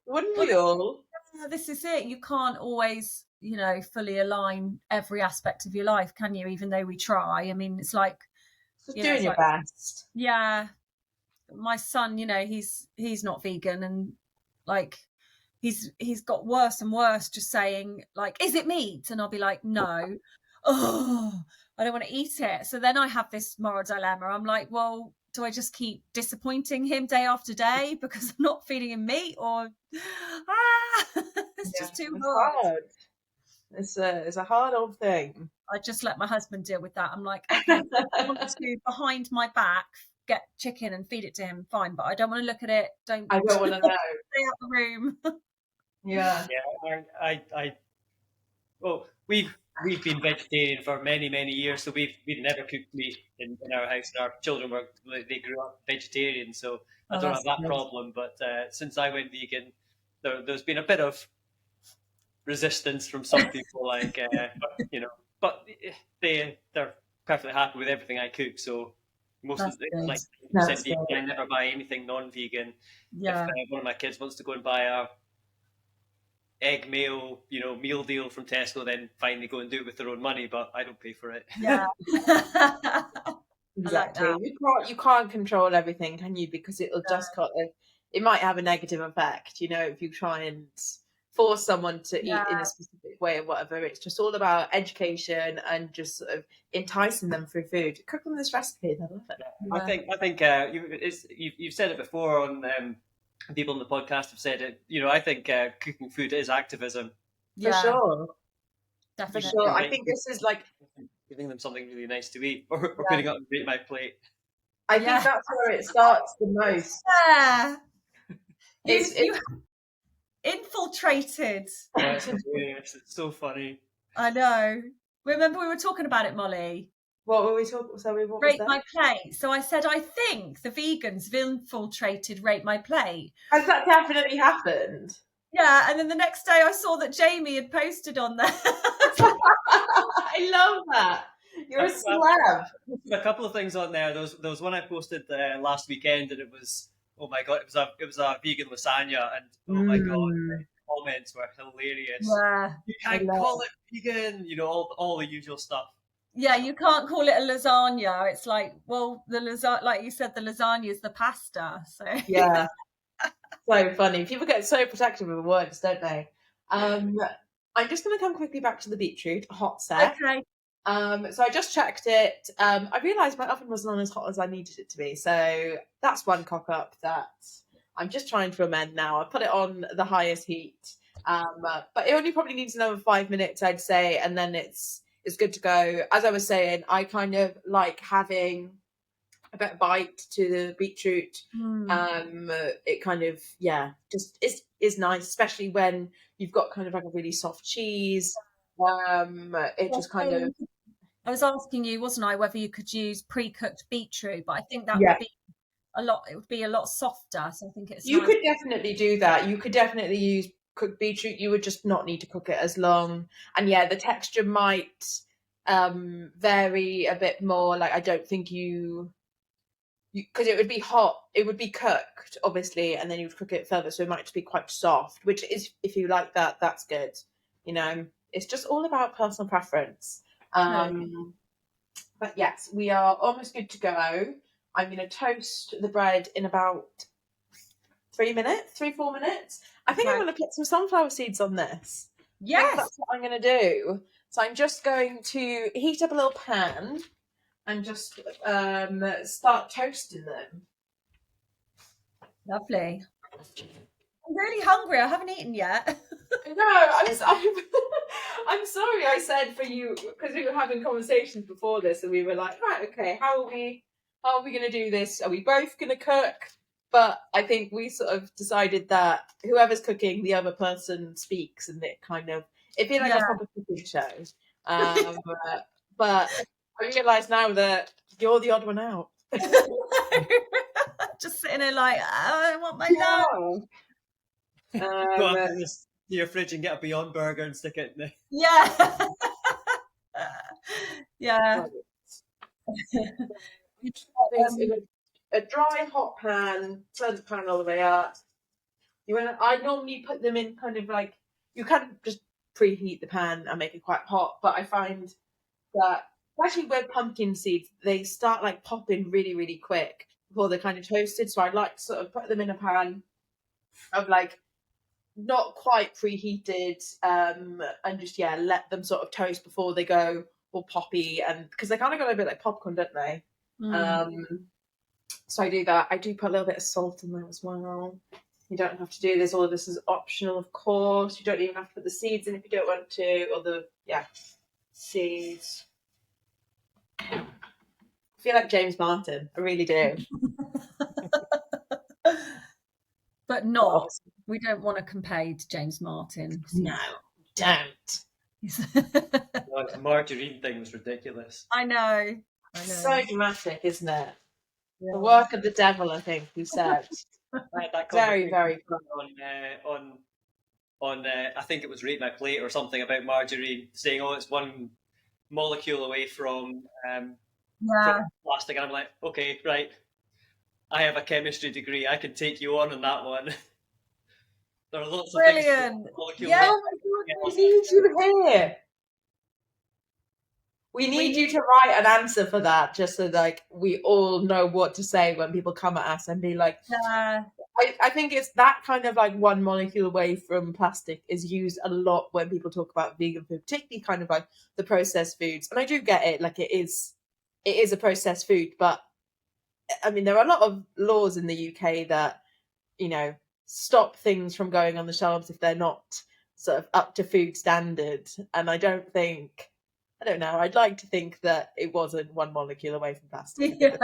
Wouldn't we all? This is it. You can't always, fully align every aspect of your life, can you? Even though we try. I mean, it's like just doing your best. Yeah, my son, he's not vegan, and like he's got worse and worse. Just saying, like, is it meat? And I'll be like, no. Oh, I don't want to eat it. So then I have this moral dilemma. I'm like, well, do I just keep disappointing him day after day because I'm not feeding him meat, or it's just too hard. It's a hard old thing. I just let my husband deal with that. I'm like, okay, I want to behind my back get chicken and feed it to him, fine, but I don't want to look at it. I don't want to know. Stay out the room. Yeah. Well, we've been vegetarian for many years, so we've never cooked meat in our house. Our children they grew up vegetarian, so I don't have that problem. But since I went vegan, there's been a bit of resistance from some people, but they're perfectly happy with everything I cook. So most of the I never buy anything non-vegan. Yeah. If one of my kids wants to go and buy a egg meal deal from Tesco, then fine, they go and do it with their own money, but I don't pay for it. Yeah. Exactly. You can't control everything, can you? Because it'll just it might have a negative effect, if you try and force someone to eat in a specific way or whatever. It's just all about education and just sort of enticing them through food. Cook them this recipe, they'll love it. I think you've said it before on people on the podcast have said it. I think cooking food is activism. For sure. Definitely. For sure. I think this is like giving them something really nice to eat, or putting up Rate My Plate. I think that's where it starts the most. Yeah. It's You infiltrated. Oh, it's hilarious. It's so funny. I know. Remember we were talking about it, Molly? What were we talking? Sorry, what was Rate that? My Plate. So I said, I think the vegans have infiltrated Rate My Plate. Has that definitely happened? Yeah, and then the next day I saw that Jamie had posted on there. I love that. You're a celeb. A couple of things on there. There was one I posted last weekend, and it was, oh my god, it was a vegan lasagna, and oh my god, the comments were hilarious. Yeah, you can't call it vegan, you know, all the usual stuff. Yeah, you can't call it a lasagna. It's like, well, the lasagna, like you said, the lasagna is the pasta. So yeah, so funny. People get so protective of words, don't they? I'm just going to come quickly back to the beetroot, hot set. Okay. So I just checked it. I realised my oven wasn't on as hot as I needed it to be. So that's one cock up that I'm just trying to amend now. I put it on the highest heat, but it only probably needs another 5 minutes, I'd say, and then it's good to go. As I was saying, I kind of like having a bit of bite to the beetroot. It kind of, just is nice, especially when you've got kind of like a really soft cheese. It just kind of... I was asking you, wasn't I, whether you could use pre-cooked beetroot, but I think that would be it would be a lot softer. So I think it's You could definitely do that. You could definitely use cooked beetroot. You would just not need to cook it as long. And the texture might vary a bit more. Like, I don't think because it would be hot, it would be cooked, obviously, and then you would cook it further, so it might just be quite soft, which is, if you like that, that's good. You know, it's just all about personal preference. But yes, we are almost good to go. I'm going to toast the bread in about 4 minutes. I think I'm going to put some sunflower seeds on this. Yes. That's what I'm going to do. So I'm just going to heat up a little pan and just start toasting them. Lovely. I'm really hungry. I haven't eaten yet. No, I'm sorry I said for you, because we were having conversations before this and we were like, right, okay, how are we going to do this? Are we both going to cook? But I think we sort of decided that whoever's cooking, the other person speaks, and it feels like a proper cooking show. But I realise now that you're the odd one out. Just sitting there like, I want my lunch. Go up to your fridge and get a Beyond Burger and stick it in there. Yeah. Yeah. A dry hot pan, turn the pan all the way up. I normally put them in kind of like, you can just preheat the pan and make it quite hot, but I find that especially with pumpkin seeds, they start like popping really, really quick before they're kind of toasted. So I like to sort of put them in a pan of like not quite preheated, and just let them sort of toast before they go all poppy, and because they kind of go a bit like popcorn, don't they? So I do that. I do put a little bit of salt in there as well. You don't have to do this. All of this is optional, of course. You don't even have to put the seeds in if you don't want to, or the seeds. I feel like James Martin. I really do. But not. We don't want to compare to James Martin. No, don't. The margarine thing was ridiculous. I know. So dramatic, isn't it? Yeah. The work of the devil, I think he said. Very, very fun. On I think it was Rate My Plate or something about margarine, saying, "Oh, it's one molecule away from plastic," and I'm like, "Okay, right. I have a chemistry degree. I can take you on that one." There are lots of brilliant. Things. Yeah, oh my God, we need you here. We need you to write an answer for that, just so like we all know what to say when people come at us and be like, I think it's that kind of like one molecule away from plastic is used a lot when people talk about vegan food, particularly kind of like the processed foods. And I do get it, like it is a processed food, but I mean, there are a lot of laws in the UK that, stop things from going on the shelves if they're not sort of up to food standard. And I don't think I don't know. I'd like to think that it wasn't one molecule away from plastic. Yeah.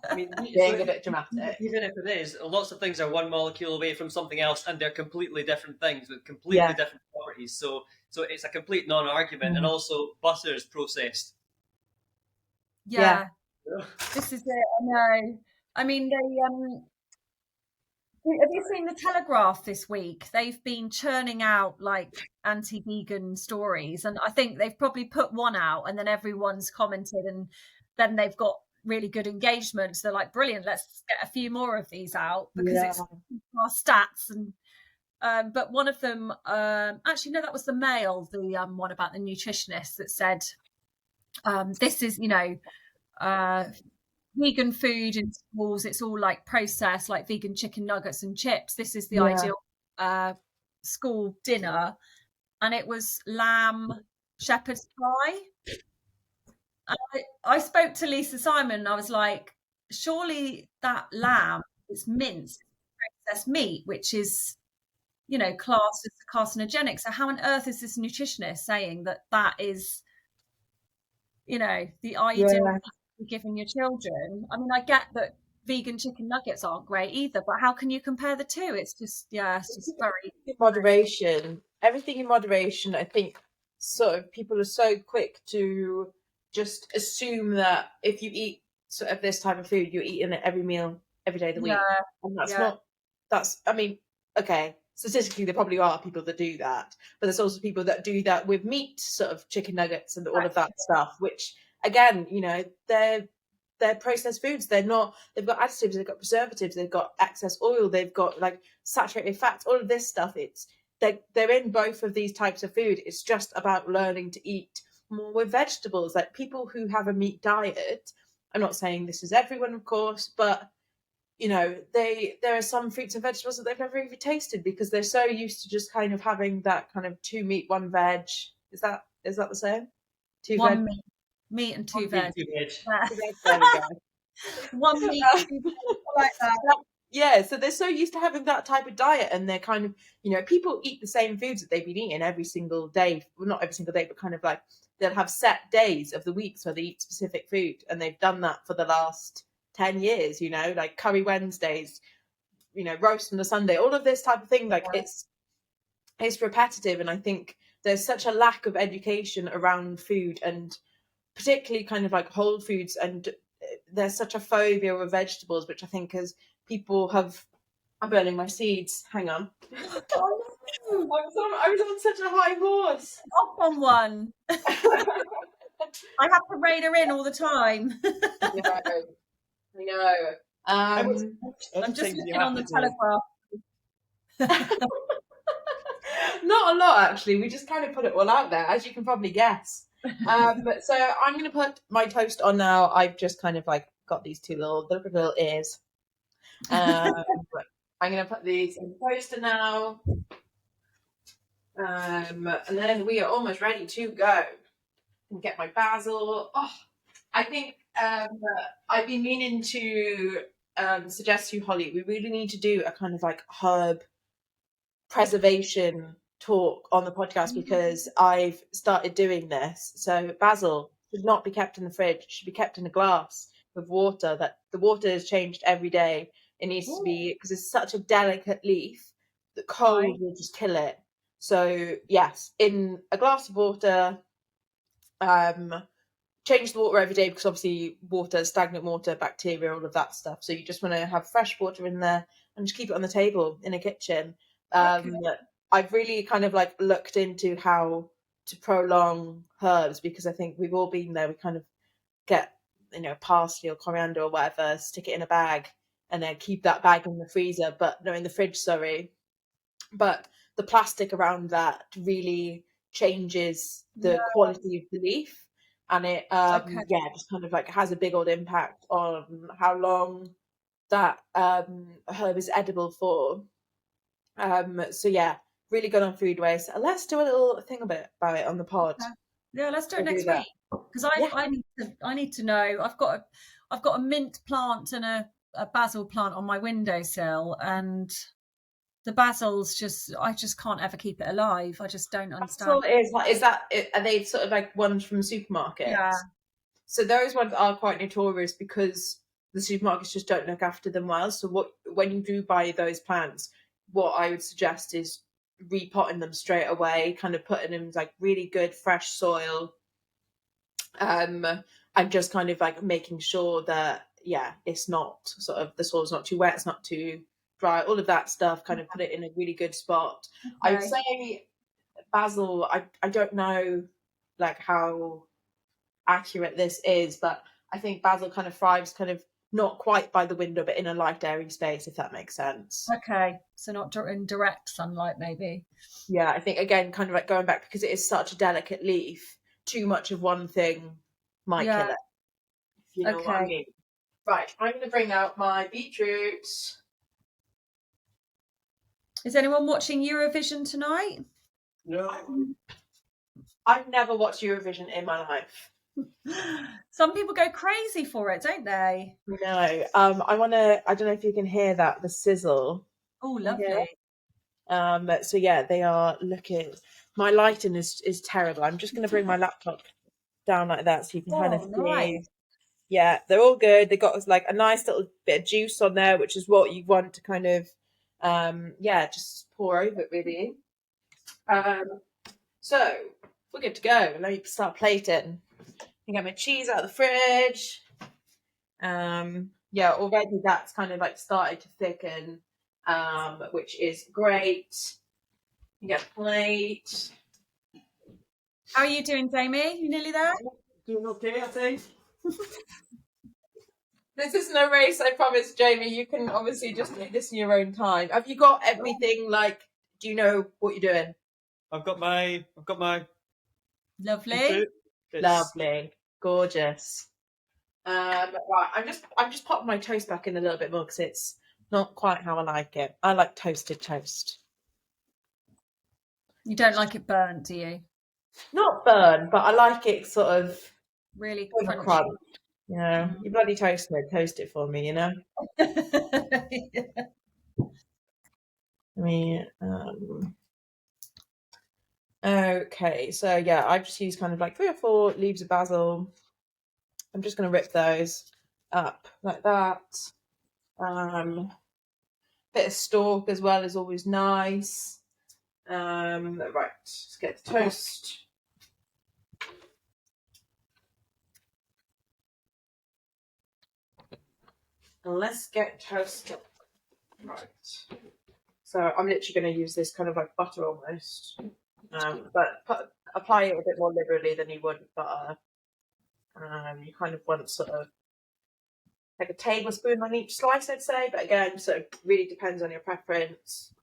I mean, Being a bit dramatic. even if it is, lots of things are one molecule away from something else, and they're completely different things with completely Yeah. different properties. So it's a complete non-argument. And Mm. also, butter is processed. Yeah. Yeah. This is it. I know. I mean, have you seen the Telegraph this week? They've been churning out like anti-vegan stories, and I think they've probably put one out, and then everyone's commented, and then they've got really good engagement. So they're like, brilliant, let's get a few more of these out because it's our stats. And but one of them, actually no, that was the Mail, the one about the nutritionist that said, this is, you know, vegan food in schools, it's all like processed, like vegan chicken nuggets and chips. This is the ideal school dinner. And it was lamb shepherd's pie. And I spoke to Lisa Simon and I was like, surely that lamb is minced processed meat, which is, you know, classed as carcinogenic. So how on earth is this nutritionist saying that that is, you know, the ideal giving your children? I mean, I get that vegan chicken nuggets aren't great either, but how can you compare the two? It's just, it's just very moderation. Everything in moderation. I think sort of people are so quick to just assume that if you eat sort of this type of food, you're eating it every meal, every day of the week, and that's not. That's. I mean, okay. Statistically, there probably are people that do that, but there's also people that do that with meat, sort of chicken nuggets and all of that stuff, which again, you know, they're processed foods. They've got additives, they've got preservatives, they've got excess oil, they've got like saturated fats, all of this stuff. They're in both of these types of food. It's just about learning to eat more with vegetables. Like people who have a meat diet, I'm not saying this is everyone, of course, but you know, there are some fruits and vegetables that they've never even tasted because they're so used to just kind of having that kind of 2 meat, 1 veg. Is that the same? 2 one veg. meat and 2 veg. There we go. One meat, 2 veg. I like that. Yeah, so they're so used to having that type of diet, and they're kind of, you know, people eat the same foods that they've been eating every single day. Well, not every single day, but kind of like they'll have set days of the weeks where they eat specific food, and they've done that for the last 10 years, you know, like curry Wednesdays, you know, roast on a Sunday, all of this type of thing. Like it's repetitive, and I think there's such a lack of education around food, and particularly kind of like whole foods, and there's such a phobia with vegetables, which I think as people have. I'm burning my seeds. Hang on. Oh, no. I was on such a high horse. Off on one. I have to rein her in all the time. I know. I'm just looking on the Telegraph. Not a lot, actually. We just kind of put it all out there, as you can probably guess. So I'm going to put my toast on now. I've just kind of like got these two little ears. I'm going to put these in the toaster now. And then we are almost ready to go. And get my basil. Oh, I think I've been meaning to suggest to you, Holly, we really need to do a kind of like herb preservation talk on the podcast because I've started doing this. So basil should not be kept in the fridge. It should be kept in a glass with water. That the water is changed every day. It needs to be, because it's such a delicate leaf that cold will just kill it. So yes, in a glass of water. Change the water every day because obviously water, stagnant water, bacteria, all of that stuff. So you just want to have fresh water in there and just keep it on the table in a kitchen. I've really kind of like looked into how to prolong herbs because I think we've all been there. We kind of get, you know, parsley or coriander or whatever, stick it in a bag and then keep that bag in the freezer, in the fridge, sorry. But the plastic around that really changes the quality of the leaf. And it just kind of like has a big old impact on how long that herb is edible for. So yeah, really good on food waste. Let's do a little thing about it on the pod. Yeah, let's do it next week because I need to know. I've got a mint plant and a basil plant on my windowsill, and The basil's just, I just can't ever keep it alive. I just don't Basil understand. are they sort of like ones from supermarkets? Yeah. So those ones are quite notorious because the supermarkets just don't look after them well. So when you do buy those plants, what I would suggest is repotting them straight away, kind of putting them in like really good fresh soil, and just kind of like making sure that it's not sort of the soil's not too wet, it's not too dry, all of that stuff. Kind of put it in a really good spot. I would Okay. say basil. I don't know like how accurate this is, but I think basil kind of thrives kind of not quite by the window, but in a light airy space, if that makes sense. Okay. So not in direct sunlight, maybe. Yeah, I think again, kind of like going back because it is such a delicate leaf, too much of one thing might kill Yeah. it. If you know what I Okay. mean. Right, I'm going to bring out my beetroots. Is anyone watching Eurovision tonight? No. I've never watched Eurovision in my life. Some people go crazy for it, don't they? No, I don't know if you can hear that, the sizzle. Oh, Yeah. lovely. So yeah, they are looking. My lighting is terrible. I'm just going to bring my laptop down like that so you can kind of Oh, see. nice. Yeah, they're all good. They got like a nice little bit of juice on there, which is what you want to kind of, just pour over it really. So we're good to go. Let me start plating. I get my cheese out of the fridge. Already that's kind of like started to thicken, which is great. You get a plate. How are you doing, Jamie? You nearly there? Doing okay, I think. This isn't a race, I promise, Jamie. You can obviously just make this in your own time. Have you got everything? Like, do you know what you're doing? I've got my Lovely. beetroot. It's Lovely, gorgeous. Right, I'm just popping my toast back in a little bit more because it's not quite how I like it. I like toasted toast. You don't like it burnt, do you? Not burn, but I like it sort of Really over crunchy. crunch. You know, you bloody toast it for me, you know? I mean, okay, so yeah, I've just used kind of like 3 or 4 leaves of basil. I'm just going to rip those up like that. Bit of stalk as well is always nice. Right, let's get the toast. And let's get toasted. Right. So I'm literally going to use this kind of like butter almost. But apply it a bit more liberally than you would butter. You kind of want sort of like a tablespoon on each slice, I'd say. But again, so it really depends on your preference.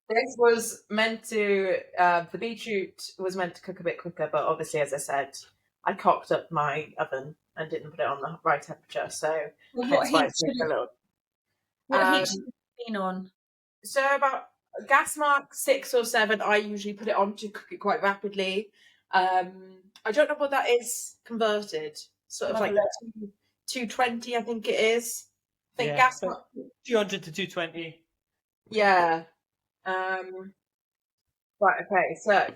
This was meant to, the beetroot was meant to cook a bit quicker, but obviously, as I said, I cocked up my oven and didn't put it on the right temperature, so Well, hence why it's taking a little. what heat Um, should it have been on? So about gas mark 6 or 7, I usually put it on to cook it quite rapidly. I don't know what that is converted, sort of I'll have like a look. 220, I think it is. I think yeah, gas about mark. 200 to 220. Yeah. Right. Okay. So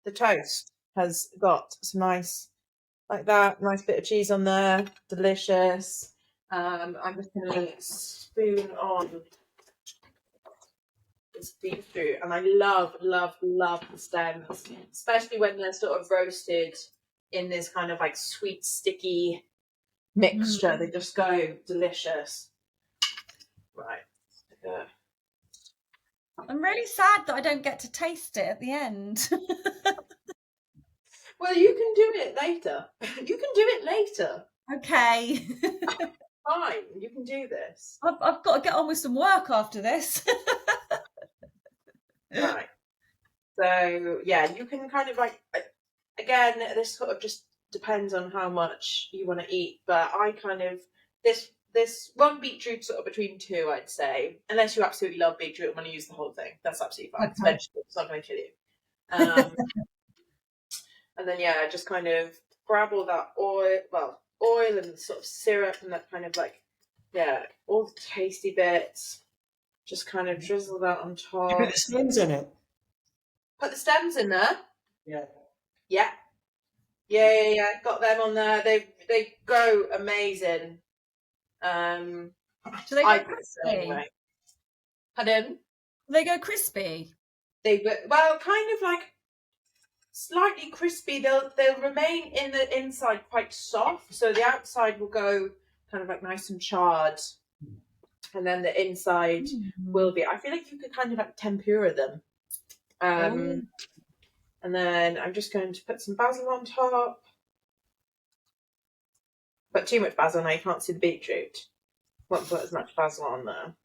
the toast has got some nice, like that, nice bit of cheese on there, delicious. I'm just gonna spoon on this beetroot, and I love, love, love the stems, especially when they're sort of roasted in this kind of like sweet, sticky mixture. They just go delicious. Right. I'm really sad that I don't get to taste it at the end. Well, you can do it later. You can do it later. Okay. Fine, you can do this. I've got to get on with some work after this. Right. So yeah, you can kind of like, again, this sort of just depends on how much you want to eat. But I kind of this one beetroot sort of between 2, I'd say, unless you absolutely love beetroot and want to use the whole thing. That's absolutely fine. It's Okay. vegetable. It's not going to kill you. And then yeah, just kind of grab all that oil. Well, oil and the sort of syrup and that kind of like, yeah, all the tasty bits. Just kind of drizzle that on You top. put the stems in it. Put the stems in there. Yeah. Yeah. Got them on there. They grow amazing. Do they go crispy? Anyway. Pardon? Do they go crispy? Well, kind of like slightly crispy. They'll remain in the inside quite soft, so the outside will go kind of like nice and charred, and then the inside will be. I feel like you could kind of like tempura them. And then I'm just going to put some basil on top. But too much basil now, you can't see the beetroot. Won't put as much basil on there.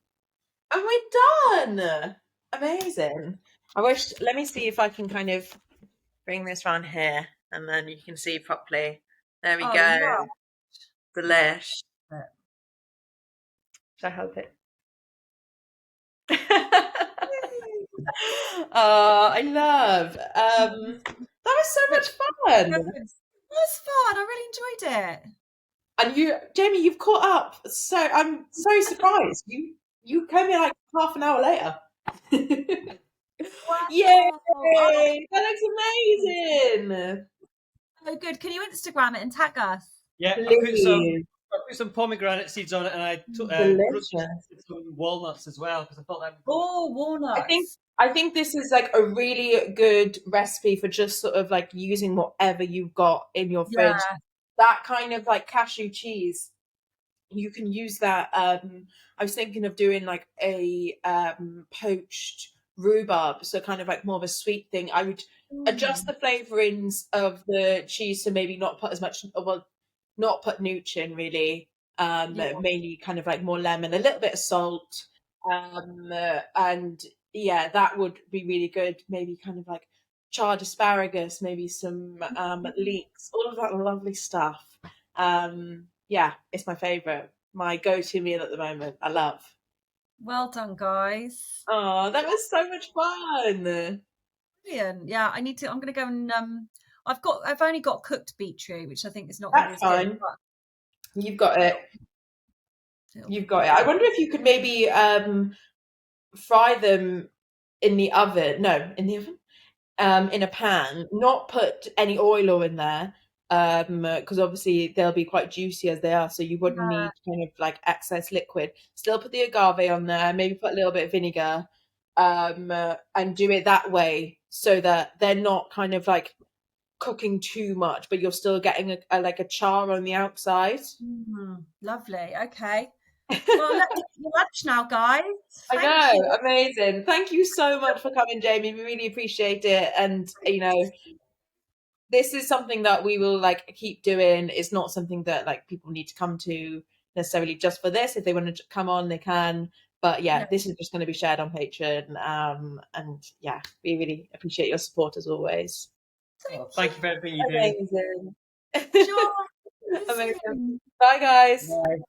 And we're done! Amazing. Let me see if I can kind of bring this around here and then you can see properly. There we go. Yeah. Delish. Should I help it? Oh, I love. That was so much fun. It was fun. I really enjoyed it. And you, Jamie, you've caught up. So I'm so surprised. You came here like half an hour later. Wow. Yay! That looks amazing. Oh, good. Can you Instagram it and tag us? Yeah, I put some pomegranate seeds on it, and I roasted some walnuts as well because I thought that. Walnuts. I think this is like a really good recipe for just sort of like using whatever you've got in your fridge. Yeah. That kind of like cashew cheese, you can use that. I was thinking of doing like a poached rhubarb, so kind of like more of a sweet thing. I would adjust the flavorings of the cheese, so maybe not put as much, well, not put nutrient really. Mainly kind of like more lemon, a little bit of salt, and yeah, that would be really good. Maybe kind of like charred asparagus, maybe some leeks, all of that lovely stuff. Yeah, it's my favourite. My go-to meal at the moment. I love. Well done, guys. Oh, that was so much fun. Brilliant. Yeah, I'm gonna go and I've only got cooked beetroot, which I think is not That's gonna be as fine. good, but You've got it. You've got it. I wonder if you could maybe fry them in the oven. No, in the oven. In a pan. Not put any oil in there. Because obviously they'll be quite juicy as they are, so you wouldn't need kind of like excess liquid. Still put the agave on there, maybe put a little bit of vinegar, and do it that way so that they're not kind of like cooking too much, but you're still getting a char on the outside. Lovely. Okay. Well, let's get your lunch now, guys. I know, amazing. Thank you so much for coming, Jamie. We really appreciate it, and this is something that we will like keep doing. It's not something that like people need to come to necessarily just for this. If they want to come on, they can. But yeah, this is just going to be shared on Patreon. And yeah, we really appreciate your support as always. Thank you for everything you do. Amazing. Amazing. Bye, guys. Bye.